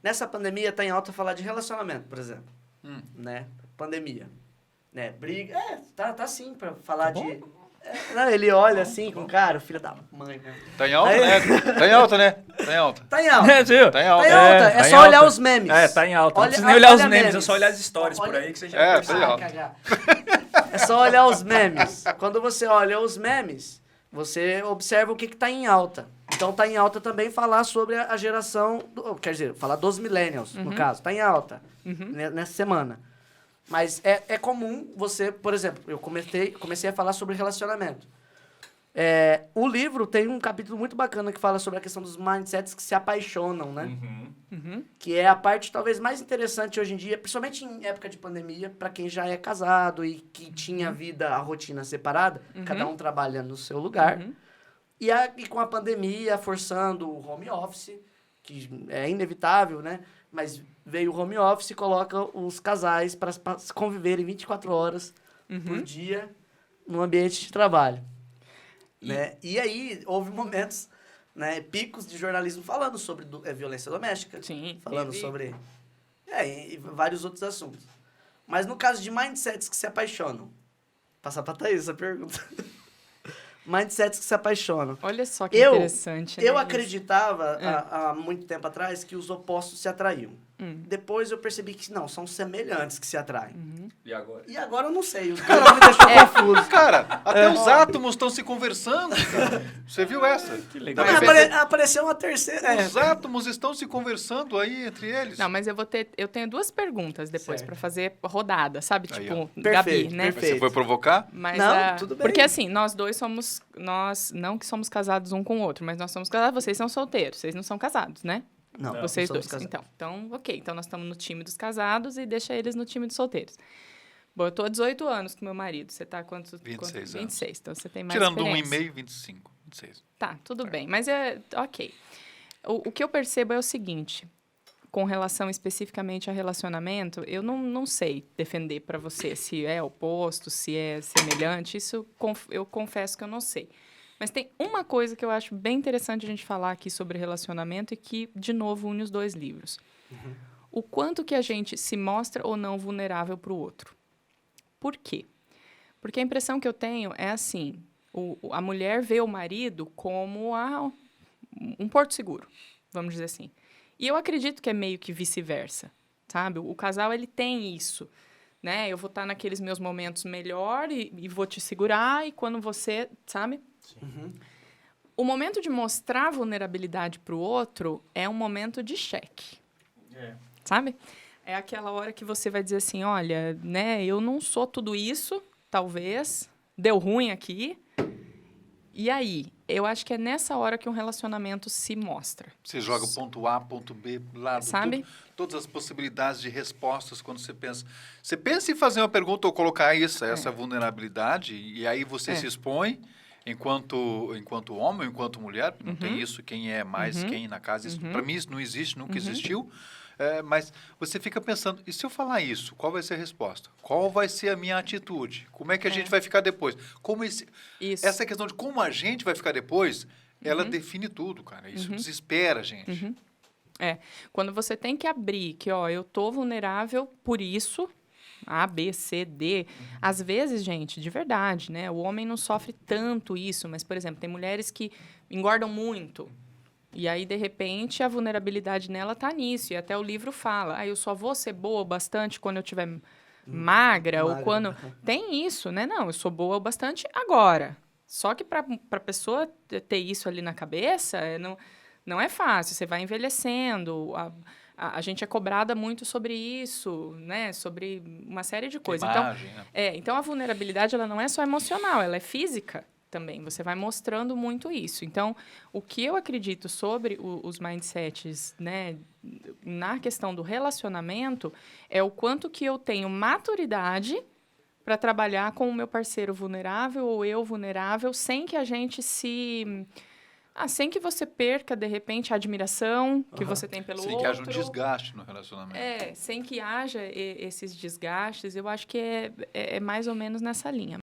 Nessa pandemia tá em alta falar de relacionamento, por exemplo. Né? Pandemia. Né? Briga. Tá sim pra falar de... Não, ele olha assim com cara, filho da mãe mesmo. Tá em alta, né? Tá em alta, né? Tá em alta. Tá em alta. Viu? Tá em alta. Tá em alta. tá É em só alta. olhar os memes. Tá em alta. Não Olha- precisa nem olhar os olha memes, memes. é só olhar as stories por Olha- aí que você já É, percebe. tá em alta. Cagar. É só olhar os memes. Quando você olha os memes, você observa o que tá em alta. Então tá em alta também falar sobre a geração... quer dizer, falar dos millennials, no caso. Tá em alta nessa semana. Mas é comum você... Por exemplo, eu comecei a falar sobre relacionamento. O livro tem um capítulo muito bacana que fala sobre a questão dos mindsets que se apaixonam, né? Que é a parte talvez mais interessante hoje em dia, principalmente em época de pandemia, para quem já é casado e que tinha a rotina separada, cada um trabalhando no seu lugar. E com a pandemia forçando o home office, que é inevitável, né? Mas veio o home office e coloca os casais para conviverem 24 horas por dia no ambiente de trabalho. Né? E aí, houve momentos, né, picos de jornalismo falando sobre violência doméstica. Sim. Falando sobre... e vários outros assuntos. Mas no caso de mindsets que se apaixonam... Passar pra Thaís essa pergunta. Mindsets que se apaixonam. Olha só que interessante. Eu né? acreditava, há muito tempo atrás, que os opostos se atraíam. Depois eu percebi que não, são semelhantes que se atraem. E agora? E agora eu não sei, o cara me deixou confuso. Cara, até os átomos estão se conversando, cara. Você viu essa? Que legal. Mas apareceu uma terceira. Os átomos estão se conversando aí entre eles. Não, mas eu tenho duas perguntas depois Certo. pra fazer rodada, sabe? Aí, Tipo, ó. Gabi, Perfeito, né? perfeito. Você foi provocar? Mas, Não, tudo bem. Porque assim, nós dois não que somos casados um com o outro, mas nós somos casados, vocês são solteiros, vocês não são casados, né? Não, Vocês não somos dois. casados. Então, ok. Então, nós estamos no time dos casados e deixa eles no time dos solteiros. Bom, eu tô há 18 anos com meu marido. Você tá há quantos? 26 anos. 26. Então, você tem mais Tirando experiência. 1,5, 25, 26. Tá, tudo bem. Mas ok. O que eu percebo é o seguinte. Com relação especificamente a relacionamento, eu não sei defender para você se é oposto, se é semelhante. Isso eu confesso que eu não sei. Mas tem uma coisa que eu acho bem interessante a gente falar aqui sobre relacionamento e que, de novo, une os dois livros. O quanto que a gente se mostra ou não vulnerável para o outro. Por quê? Porque a impressão que eu tenho é assim, a mulher vê o marido como um porto seguro, vamos dizer assim. E eu acredito que é meio que vice-versa, sabe? O casal, ele tem isso, né? Eu vou estar naqueles meus momentos melhor e vou te segurar, e quando você, sabe? O momento de mostrar vulnerabilidade para o outro é um momento de cheque, sabe? É aquela hora que você vai dizer assim, olha, né, eu não sou tudo isso, talvez, deu ruim aqui, e aí? Eu acho que é nessa hora que um relacionamento se mostra. Você joga ponto A, ponto B, lado, Sabe? todas as possibilidades de respostas quando você pensa. Você pensa em fazer uma pergunta ou colocar essa vulnerabilidade, e aí você se expõe enquanto homem, enquanto mulher, não tem isso, quem é mais quem na casa. Isso, para mim isso não existe, nunca existiu. Mas você fica pensando, e se eu falar isso, qual vai ser a resposta? Qual vai ser a minha atitude? Como é que a gente vai ficar depois? Isso. Essa questão de como a gente vai ficar depois, ela define tudo, cara. Isso desespera a gente. Quando você tem que abrir que, ó, eu tô vulnerável por isso, A, B, C, D. Às vezes, gente, de verdade, né? O homem não sofre tanto isso, mas, por exemplo, tem mulheres que engordam muito. E aí, de repente, a vulnerabilidade nela tá nisso. E até o livro fala, eu só vou ser boa o bastante quando eu estiver magra, ou quando... Tem isso, né? Não, eu sou boa o bastante agora. Só que para a pessoa ter isso ali na cabeça, não é fácil. Você vai envelhecendo, a gente é cobrada muito sobre isso, né? Sobre uma série de coisas. Imagem, então, né? então, a vulnerabilidade ela não é só emocional, ela é física também. Você vai mostrando muito isso. Então, o que eu acredito sobre os mindsets, né, na questão do relacionamento, é o quanto que eu tenho maturidade para trabalhar com o meu parceiro vulnerável ou eu vulnerável, sem que a gente sem que você perca, de repente, a admiração que você tem pelo outro. Sem que haja um desgaste no relacionamento. Sem que haja esses desgastes. Eu acho que é mais ou menos nessa linha.